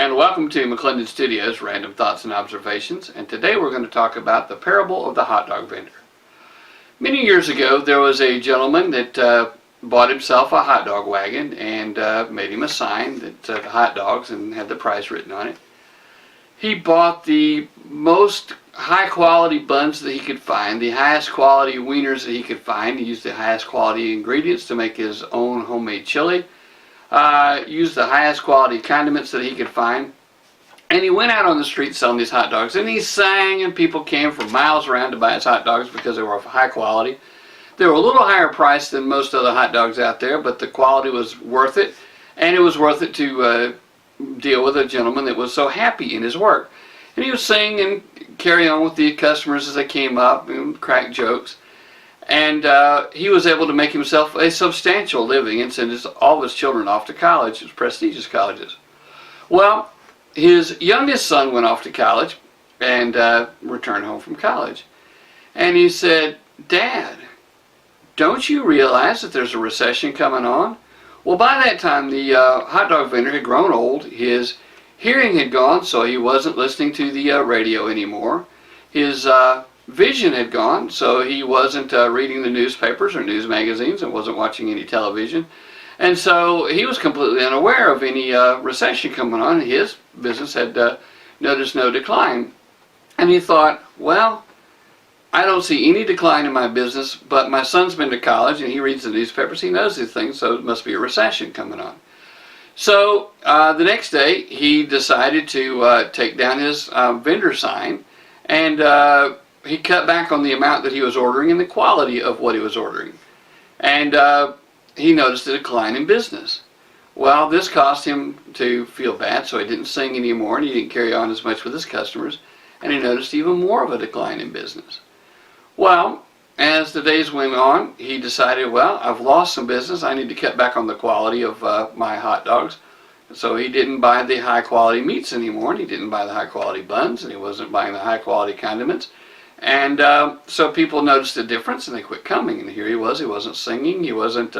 And welcome to McClendon Studios, Random Thoughts and Observations, and today we're going to talk about the parable of the hot dog vendor. Many years ago there was a gentleman that bought himself a hot dog wagon and made him a sign that said hot dogs and had the price written on it. He bought the most high quality buns that he could find, the highest quality wieners that he could find. He used the highest quality ingredients to make his own homemade chili. Used the highest quality condiments that he could find, and he went out on the street selling these hot dogs, and he sang, and people came from miles around to buy his hot dogs because they were of high quality. They were a little higher priced than most other hot dogs out there, but the quality was worth it, and it was worth it to deal with a gentleman that was so happy in his work. And he was sing and carry on with the customers as they came up and crack jokes. And he was able to make himself a substantial living and send all of his children off to college, his prestigious colleges. Well, his youngest son went off to college and returned home from college. And he said, "Dad, don't you realize that there's a recession coming on?" Well, by that time, the hot dog vendor had grown old. His hearing had gone, so he wasn't listening to the radio anymore. His vision had gone, so he wasn't reading the newspapers or news magazines and wasn't watching any television. And so he was completely unaware of any recession coming on. His business had noticed no decline. And he thought, well, I don't see any decline in my business, but my son's been to college and he reads the newspapers, he knows these things, so it must be a recession coming on. So the next day he decided to take down his vendor sign, and he cut back on the amount that he was ordering and the quality of what he was ordering. And he noticed a decline in business. Well, this caused him to feel bad, so he didn't sing anymore and he didn't carry on as much with his customers, and he noticed even more of a decline in business. Well, as the days went on, he decided, well, I've lost some business, I need to cut back on the quality of my hot dogs. So he didn't buy the high quality meats anymore, and he didn't buy the high quality buns, and he wasn't buying the high quality condiments. And so people noticed the difference and they quit coming. And here he wasn't singing, he wasn't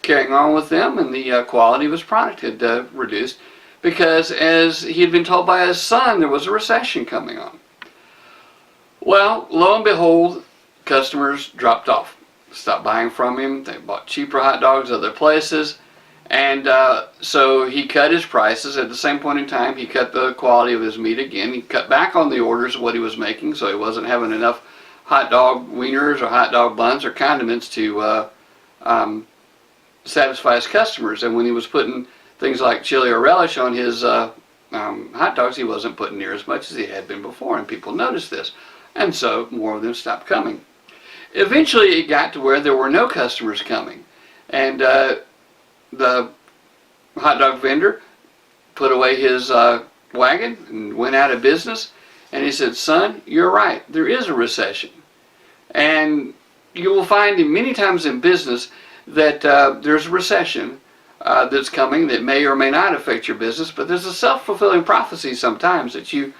carrying on with them, and the quality of his product had reduced because, as he had been told by his son, there was a recession coming on. Well, lo and behold, customers dropped off, stopped buying from him. They bought cheaper hot dogs other places, and so he cut his prices. At the same point in time, he cut the quality of his meat again. He cut back on the orders of what he was making, so he wasn't having enough hot dog wieners or hot dog buns or condiments to satisfy his customers. And when he was putting things like chili or relish on his hot dogs, he wasn't putting near as much as he had been before, and people noticed this. And so more of them stopped coming. Eventually it got to where there were no customers coming, and the hot dog vendor put away his wagon and went out of business. And he said, "Son, you're right, there is a recession." And you will find many times in business that there's a recession that's coming that may or may not affect your business, but there's a self-fulfilling prophecy sometimes that you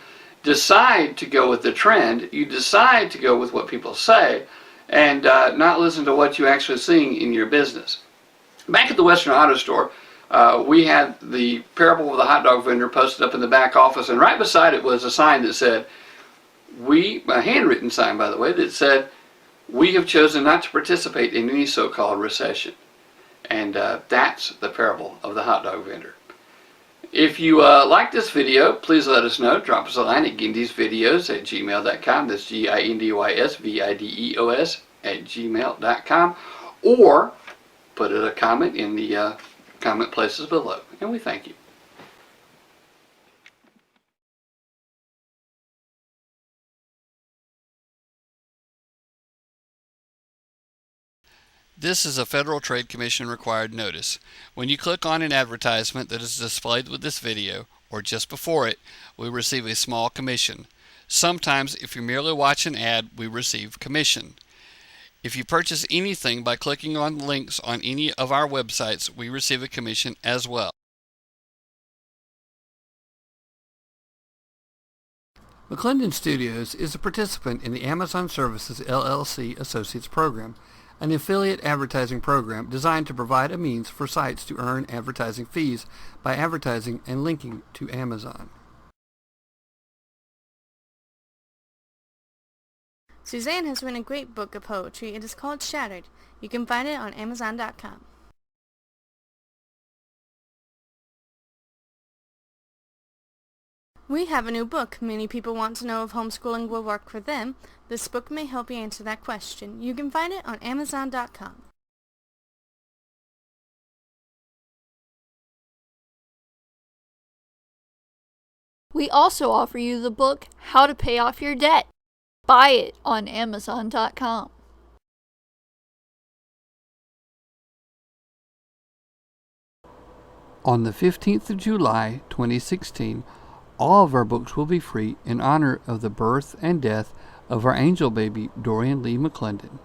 decide to go with the trend, you decide to go with what people say, and not listen to what you actually see in your business. Back at the Western Auto Store, we had the parable of the hot dog vendor posted up in the back office, and right beside it was a sign that said, a handwritten sign, by the way, that said, "We have chosen not to participate in any so-called recession." And that's the parable of the hot dog vendor. If you like this video, please let us know. Drop us a line at gindysvideos@gmail.com. That's gindysvideos@gmail.com. Or put a comment in the comment places below. And we thank you. This is a Federal Trade Commission required notice. When you click on an advertisement that is displayed with this video, or just before it, we receive a small commission. Sometimes, if you merely watch an ad, we receive commission. If you purchase anything by clicking on links on any of our websites, we receive a commission as well. McClendon Studios is a participant in the Amazon Services LLC Associates Program. an affiliate advertising program designed to provide a means for sites to earn advertising fees by advertising and linking to Amazon. Suzanne has written a great book of poetry. It is called Shattered. You can find it on Amazon.com. We have a new book. Many people want to know if homeschooling will work for them. This book may help you answer that question. You can find it on Amazon.com. We also offer you the book How to Pay Off Your Debt. Buy it on Amazon.com. On the 15th of July, 2016, all of our books will be free in honor of the birth and death of our angel baby, Dorian Lee McClendon.